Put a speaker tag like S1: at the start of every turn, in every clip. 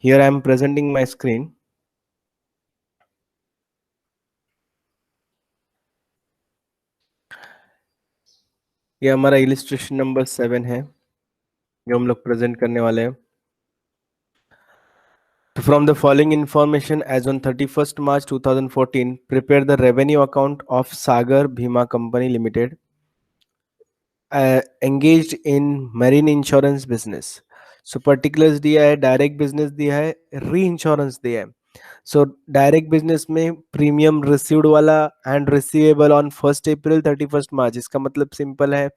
S1: Here I am presenting my screen. ये हमारा illustration number 7 है जो हम लोग प्रेजेंट करने वाले हैं. From the following information, as on 31st March 2014, prepare the revenue account of Sagar Bhima Company Limited, engaged in marine insurance business. So particulars दिया है, direct business दिया है, reinsurance दिया है. So direct business में premium received वाला and receivable on 1st April 31st March. इसका मतलब simple है,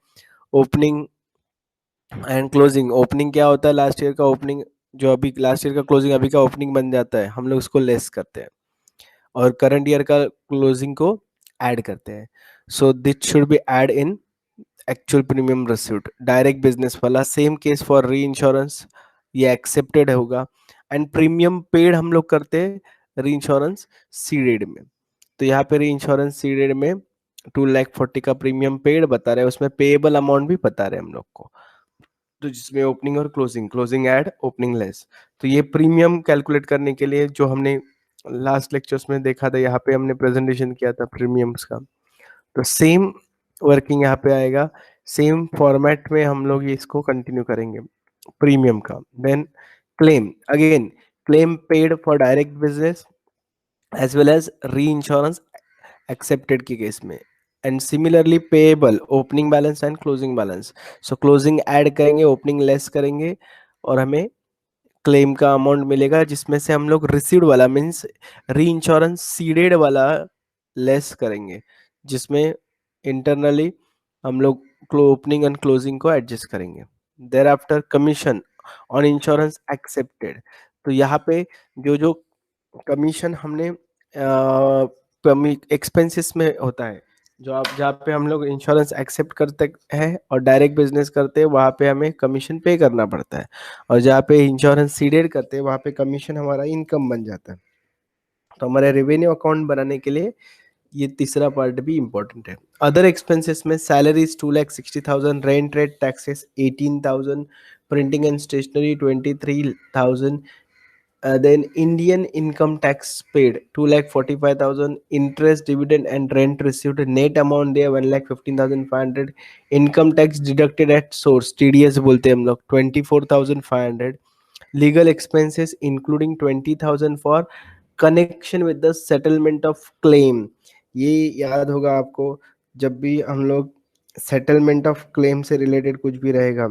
S1: opening एंड क्लोजिंग. ओपनिंग क्या होता है? लास्ट ईयर का ओपनिंग, जो अभी लास्ट ईयर का क्लोजिंग अभी का ओपनिंग बन जाता है, हम लोग उसको लेस करते हैं और करंट ईयर का क्लोजिंग को ऐड करते हैं. So this should be add in actual premium received. Direct business वाला same case for reinsurance, ये एक्सेप्टेड होगा. एंड प्रीमियम पेड हम लोग करते हैं री इंश्योरेंस सीडेड में. तो यहाँ पे री इंश्योरेंस सीडेड में 2,40,000 का प्रीमियम पेड बता रहे हैं, उसमें पेएबल अमाउंट भी बता रहे हैं हम लोग को. तो जिसमें ओपनिंग और क्लोजिंग ऐड, ओपनिंग लेस. तो ये प्रीमियम कैलकुलेट करने के लिए जो हमने लास्ट लेक्चर्स में देखा था, यहाँ पे हमने प्रेजेंटेशन किया था प्रीमियम्स का. तो सेम वर्किंग यहाँ पे आएगा, सेम फॉर्मेट में हम लोग इसको कंटिन्यू करेंगे प्रीमियम का. Then claim, again claim paid for direct business as well as reinsurance accepted के केस में. And similarly payable, opening balance and closing balance. So closing add करेंगे, ओपनिंग लेस करेंगे और हमें क्लेम का amount मिलेगा, जिसमें से हम लोग रिसीव्ड वाला मीन्स री इंश्योरेंस सीडेड वाला लेस करेंगे, जिसमें इंटरनली हम लोग ओपनिंग एंड क्लोजिंग को एडजस्ट करेंगे. There after commission on insurance accepted. तो यहाँ पे जो जो कमीशन हमने एक्सपेंसेस में होता है, जो आप जहाँ पे हम लोग इंश्योरेंस एक्सेप्ट करते हैं और डायरेक्ट बिजनेस करते हैं, वहाँ पे हमें कमीशन पे करना पड़ता है. और जहाँ पे इंश्योरेंस सीडेड करते हैं, वहाँ पे कमीशन हमारा इनकम बन जाता है. तो हमारे रेवेन्यू अकाउंट बनाने के लिए ये तीसरा पार्ट भी इम्पोर्टेंट है. अदर एक्सपेंसेस में salaries 2,60,000, rent rate taxes 18,000, printing and stationery 23,000. Then Indian income tax paid 2,45,000, interest, dividend and rent received, net amount there 1,15,500, income tax deducted at source TDS बोलते हैं हम लोग 24,500, legal expenses including 20,000 for connection with the settlement of claim. ये याद होगा आपको, जब भी हम लोग सेटलमेंट ऑफ क्लेम से रिलेटेड कुछ भी रहेगा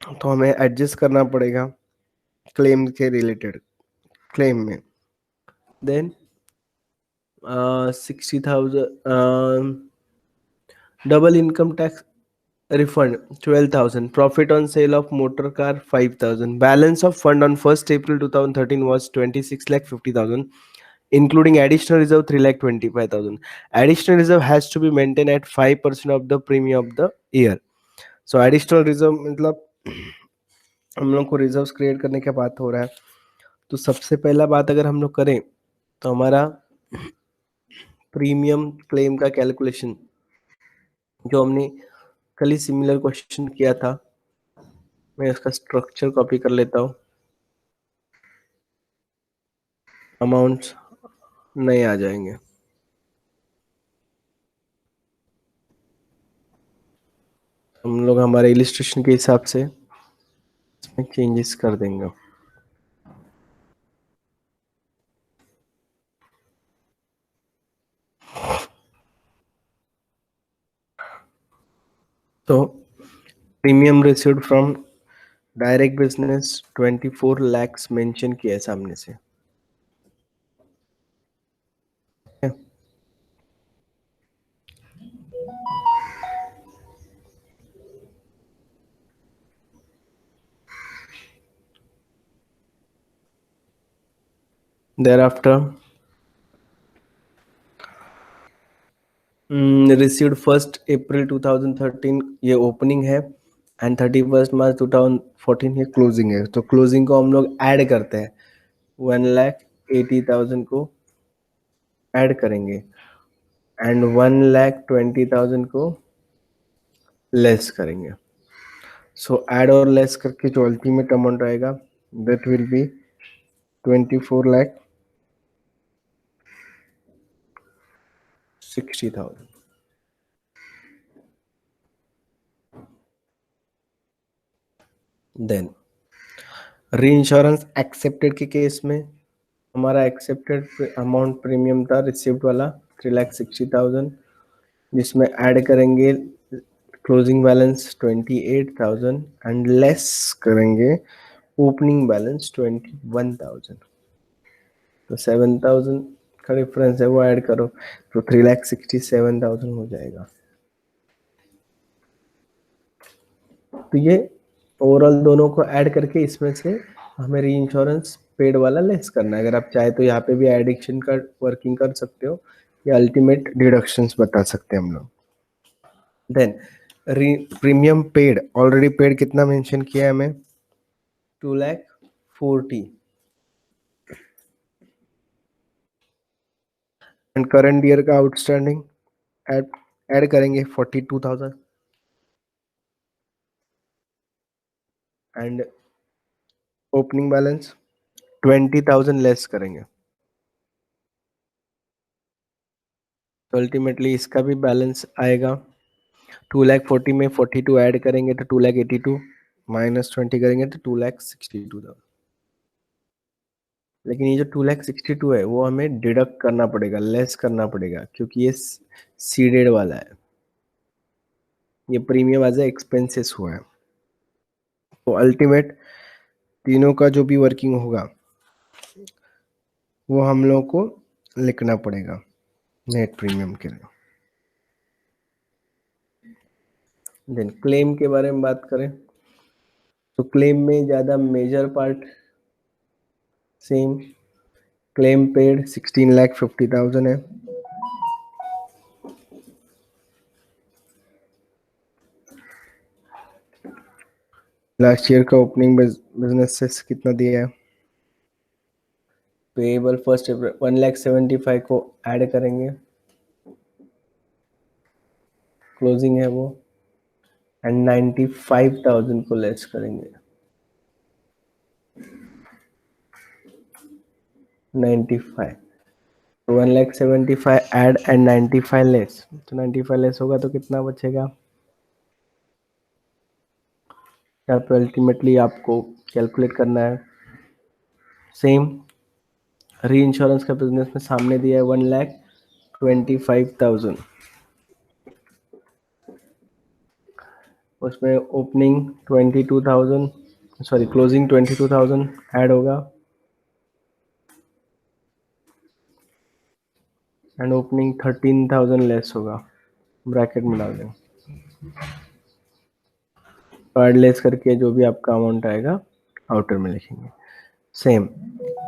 S1: तो हमें एडजस्ट करना पड़ेगा क्लेम के रिलेटेड, क्लेम में. Then 60,000 double income tax refund 12,000, profit on sale of motor car 5,000, balance of fund on 1st April 2013 was 26,50,000, including additional reserve 3,25,000. Additional reserve has to be maintained at 5% of the premium of the year. So additional reserve मतलब हम लोग को reserve create करने की बात हो रहा है. तो सबसे पहला बात अगर हम लोग करें तो हमारा प्रीमियम क्लेम का कैलकुलेशन जो हमने कल ही सिमिलर क्वेश्चन किया था, मैं इसका स्ट्रक्चर कॉपी कर लेता हूँ, अमाउंट्स नए आ जाएंगे. हम लोग हमारे इलिस्ट्रेशन के हिसाब से इसमें चेंजेस कर देंगे. तो premium received from direct business 24 lakhs mention किया है सामने से. thereafter received 1st April 2013 ये ओपनिंग है एंड 31st March 2014 ये क्लोजिंग है. तो क्लोजिंग को हम लोग ऐड करते हैं, 1,80,000 को ऐड करेंगे एंड 1,20,000 को लेस करेंगे. सो ऐड और लेस करके जो अल्टीमेट अमाउंट आएगा दैट विल बी 24,60,000. देन री इंश्योरेंस एक्सेप्टेड के केस में हमारा एक्सेप्टेड अमाउंट प्रीमियम था रिसिप्ट वाला 3,60,000, जिसमें ऐड करेंगे क्लोजिंग बैलेंस 28,000 एंड लेस करेंगे ओपनिंग बैलेंस 21,000। तो 7,000 का डिफरेंस है वो ऐड करो तो 3,67,000 हो जाएगा। तो ये ओवरऑल दोनों को ऐड करके इसमें से हमें री इंश्योरेंस पेड वाला लेस करना है। अगर आप चाहे तो यहाँ पे भी एडिक्शन का वर्किंग कर सकते हो या अल्टीमेट डिडक्शंस बता सकते हैं हम लोग। Then premium paid already paid कितना मेंशन किया है हमें 2,40,000 एंड करंट ईयर का आउटस्टैंडिंग ऐड करेंगे 42,000 एंड ओपनिंग बैलेंस 20,000 लेस करेंगे। तो अल्टीमेटली इसका भी बैलेंस आएगा 2,40,000 में 42 ऐड करेंगे तो 2,82,000 माइनस 20 करेंगे तो 2,62,000। लेकिन ये जो 2,62,000 है वो हमें डिडक्ट करना पड़ेगा, लेस करना पड़ेगा, क्योंकि ये सीडेड वाला है, ये प्रीमियम एज ए एक्सपेंसेस हुआ है। तो अल्टीमेट तीनों का जो भी वर्किंग होगा वो हम लोग को लिखना पड़ेगा नेट प्रीमियम के लिए। देन क्लेम के बारे में बात करें तो क्लेम में ज़्यादा major part same, claim paid 16,50,000 है। लास्ट ईयर का ओपनिंग बिजनेस से कितना दिया है, पेएबल फर्स्ट 1,75,000 को ऐड करेंगे, क्लोजिंग है वो, एंड 95,000 को लेस करेंगे, 95, 1,75,000 ऐड एंड 95 लेस, तो 95 लेस होगा तो कितना बचेगा, यहाँ पे अल्टीमेटली आपको कैलकुलेट करना है। सेम री इंश्योरेंस का बिजनेस में सामने दिया है 1,25,000, उसमें ओपनिंग 22,000 सॉरी क्लोजिंग 22,000 ऐड होगा एंड ओपनिंग 13,000 लेस होगा, ब्रैकेट में डाल दें, ऐड लेस करके जो भी आपका अमाउंट आएगा आउटर में लिखेंगे। Same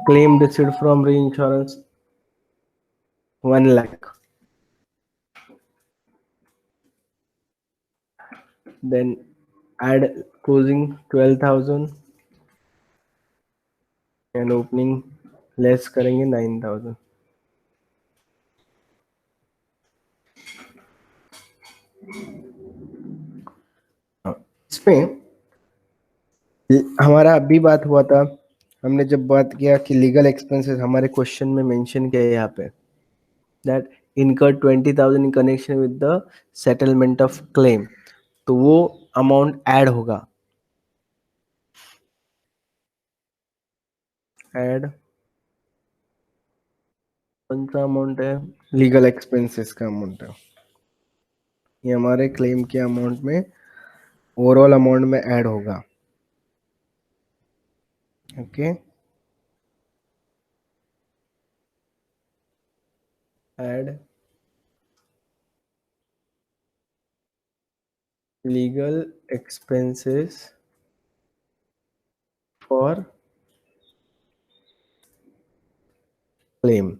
S1: claim received from reinsurance 1 lakh, then add closing 12,000 and opening less करेंगे 9,000। इसमें हमारा अभी बात हुआ था, हमने जब बात किया कि लीगल एक्सपेंसेस हमारे क्वेश्चन में मेंशन किया है यहाँ पे दैट इनकर 20,000 in connection with the settlement of claim, तो वो अमाउंट ऐड होगा, ऐड कौन सा अमाउंट है, लीगल एक्सपेंसेस का अमाउंट है, ये हमारे क्लेम के अमाउंट में ओवरऑल अमाउंट में ऐड होगा। Okay add legal expenses for claim,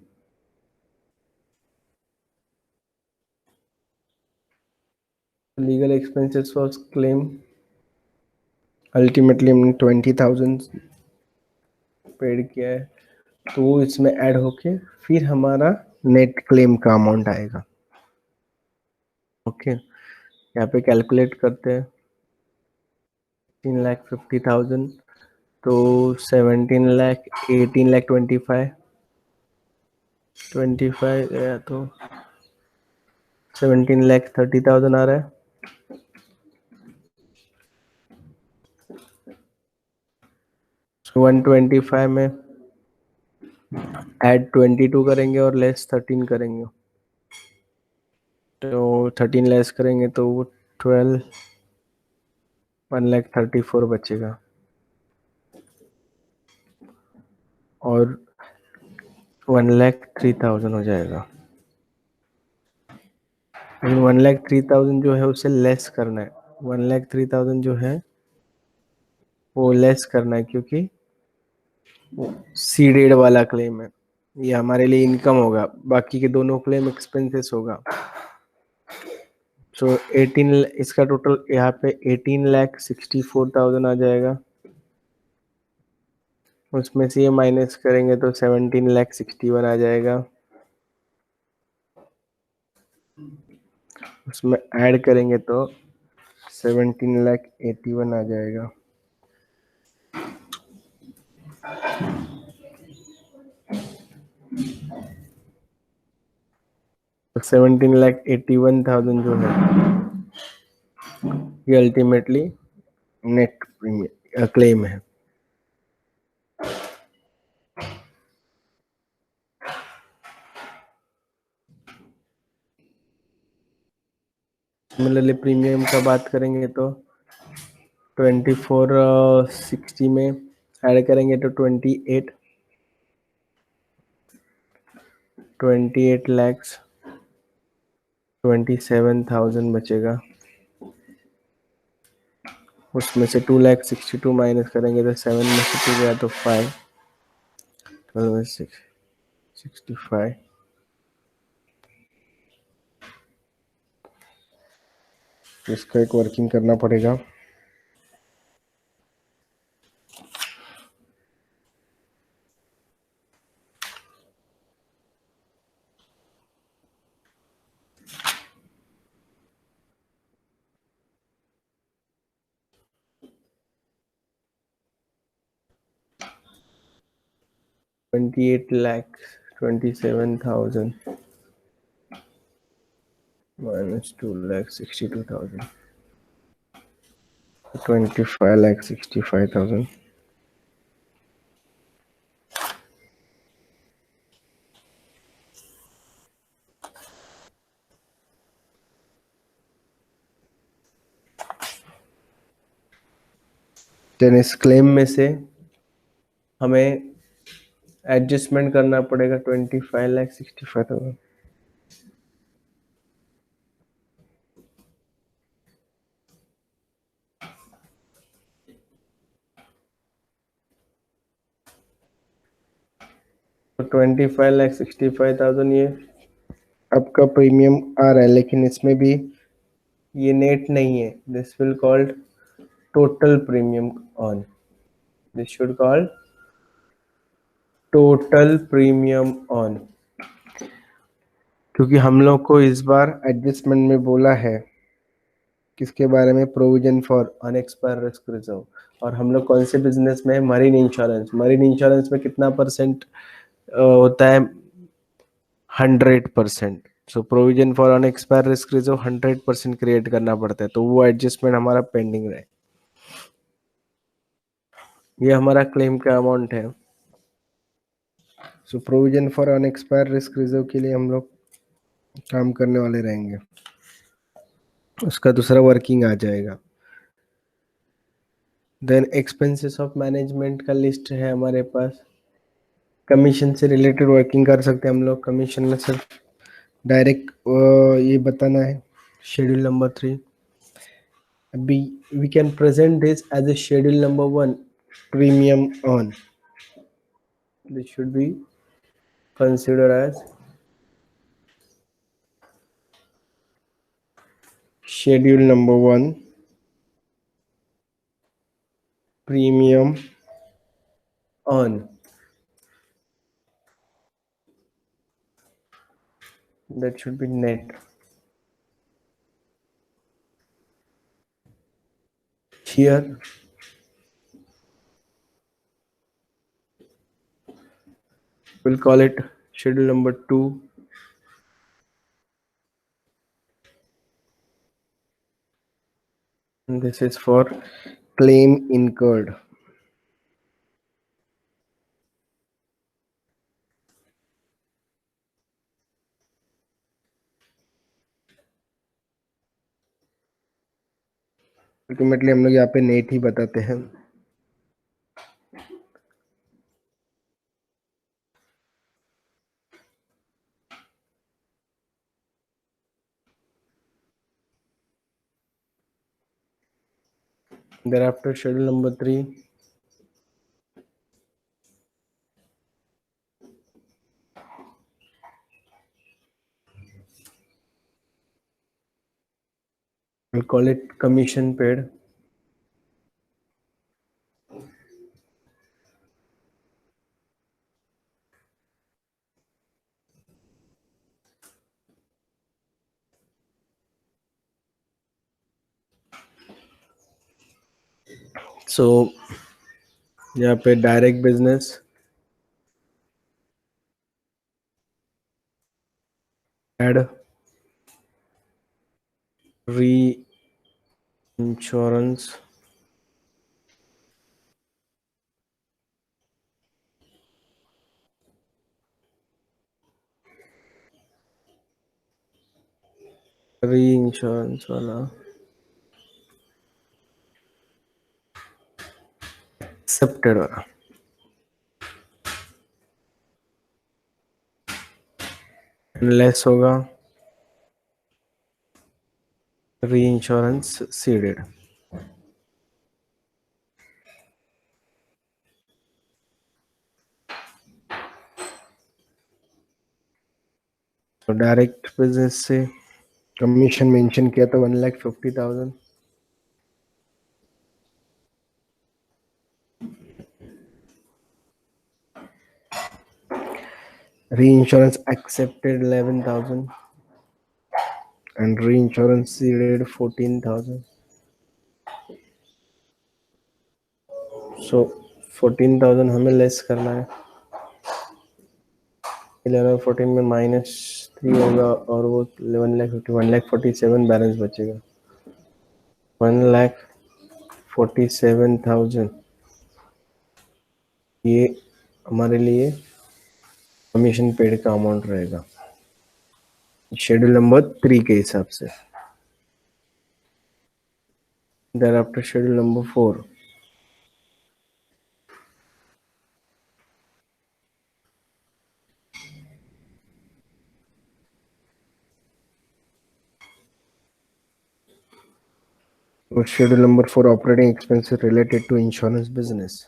S1: legal expenses for claim ultimately हमने 20,000 पेड किया है तो वो इसमें ऐड होके फिर हमारा नेट क्लेम का अमाउंट आएगा। ओके यहाँ पे कैलकुलेट करते हैं 3,50,000, तो 17 लाख, 18 लाख, 25 गया तो 17 लाख 30,000 आ रहा है। 125 में ऐड 22 करेंगे और लेस 13 करेंगे, तो 13 लेस करेंगे तो वो 12, 1,34 बचेगा। और 1,03,000 हो जाएगा। लेकिन 1,03,000 जो है उसे लेस करना है। 1,03,000 जो है वो लेस करना है, क्योंकि सीडेड वाला क्लेम है। ये हमारे लिए इनकम होगा, बाकी के दोनों क्लेम एक्सपेंसेस होगा। सो 18, इसका टोटल यहाँ पे 18,64,000 आ जाएगा। उसमें से ये माइनस करेंगे तो 17,61 आ जाएगा। उसमें ऐड करेंगे तो 17,81 आ जाएगा। तो 17,81,000 जो है ये अल्टीमेटली नेट क्लेम है। सिमिलरली प्रीमियम का बात करेंगे तो 2460 में ऐड करेंगे तो 28 लैक्स 27,000 बचेगा। उसमें से 2,62 माइनस करेंगे तो 7 में से 2 गया तो 5, 12 में 65। इसका एक वर्किंग करना पड़ेगा। $28,27,000 minus 2,62,000, 25,65,000। देन इस क्लेम में से हमें एडजस्टमेंट करना पड़ेगा 25,65,000। तो 25,65,000 ये आपका प्रीमियम आ रहा है, लेकिन इसमें भी ये नेट नहीं है। This will called total premium on, this should called total premium on, क्योंकि हम लोग को इस बार एडजस्टमेंट में बोला है किसके बारे में, provision for unexpired risk reserve. और हम लोग कौन से बिजनेस में है, मरीन इंश्योरेंस। मरीन इंश्योरेंस में कितना परसेंट होता है, 100%। So provision for unexpired risk reserve 100% create करना पड़ता है, तो वो एडजस्टमेंट हमारा पेंडिंग रहे। ये हमारा क्लेम का अमाउंट है। So provision for unexpired risk reserve के लिए हम लोग काम करने वाले रहेंगे, उसका दूसरा वर्किंग आ जाएगा। देन एक्सपेंसेस ऑफ मैनेजमेंट का लिस्ट है हमारे पास। कमीशन से रिलेटेड वर्किंग कर सकते हैं हम लोग। कमीशन में सिर्फ डायरेक्ट ये बताना है, शेड्यूल नंबर 3। अभी we can present this as a schedule number 1, premium on. This should be consider as schedule number 1, premium on. That should be net. Here We'll call it schedule number 2. And this is for claim incurred. Ultimately हम लोग यहाँ पे net ही बताते हैं. Thereafter, schedule number 3. We'll call it commission paid. So यहाँ पे direct business, add री insurance, री इंश्योरेंस वाला एक्सेप्टेड वाला लेस होगा री इंश्योरेंस सीडेड. तो डायरेक्ट बिजनेस से कमीशन मेंशन किया था 1,50,000. Reinsurance accepted 11,000 and reinsurance ceded 14,000. So 14,000 हमें लेस करना है. 11 और 14 में -3 होगा और वो 1,47,000 बैलेंस बचेगा. 1,47,000 ये हमारे लिए कमीशन पेड का अमाउंट रहेगा शेड्यूल नंबर 3 के हिसाब से. Thereafter schedule number 4. Schedule number 4, operating expenses related to insurance business.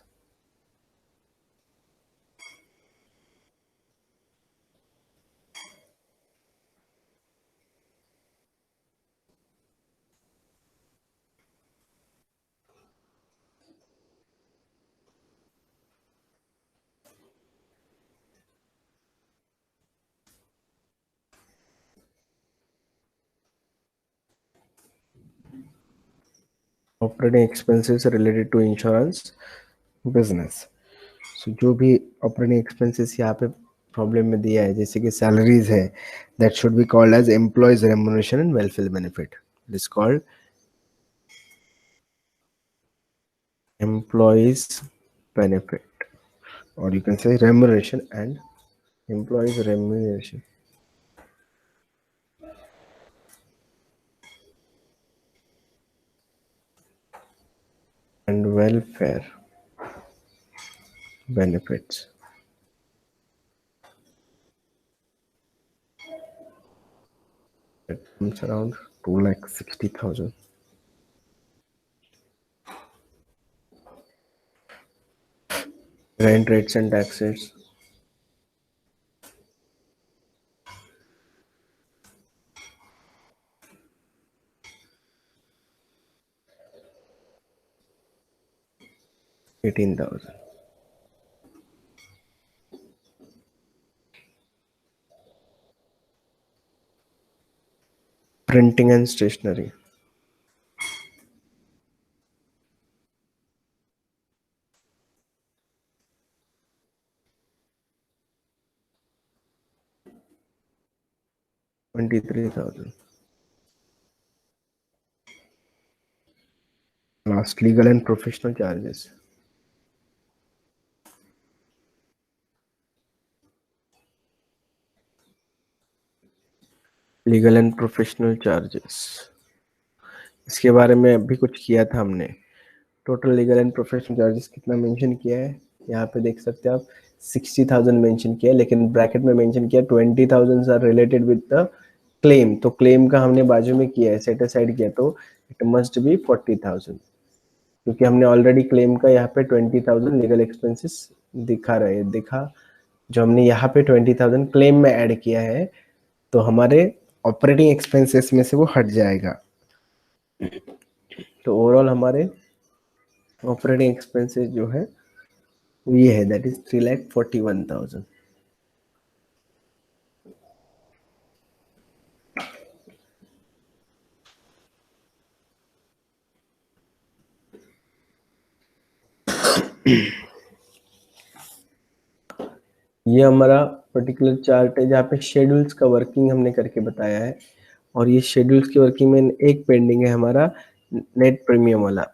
S1: Operating expenses related to insurance business. So जो भी operating expenses यहाँ पे प्रॉब्लम में दिया है जैसे कि सैलरीज है, that should be called as employees remuneration and welfare benefit. It is called employees benefit, or you can say remuneration and employees remuneration and welfare benefits. It comes around 2,60,000. Rent rates and taxes, $18,000. Printing and stationery, 23,000। Last legal and professional charges. Legal and professional charges, इसके बारे में अभी कुछ किया था हमने। Total legal and professional charges कितना mention किया है, यहाँ पे देख सकते हैं आप, 60,000 मेंशन किया है, लेकिन ब्रैकेट में मेंशन किया 20,000 are related with the claim. तो क्लेम का हमने बाजू में किया है, सेट असाइड किया, तो इट मस्ट बी 40,000, क्योंकि हमने ऑलरेडी क्लेम का यहाँ पे 20,000 लीगल एक्सपेंसेस दिखा रहे दिखा, जो हमने यहाँ पे 20,000 क्लेम में ऐड किया है, तो हमारे ऑपरेटिंग एक्सपेंसेस में से वो हट जाएगा। तो ओवरऑल हमारे ऑपरेटिंग एक्सपेंसेस जो है ये है, दैट इज 3,41,000। ये हमारा पर्टिकुलर चार्ट है जहाँ पे शेड्यूल्स का वर्किंग हमने करके बताया है, और ये शेड्यूल्स की वर्किंग में एक पेंडिंग है हमारा नेट प्रीमियम वाला।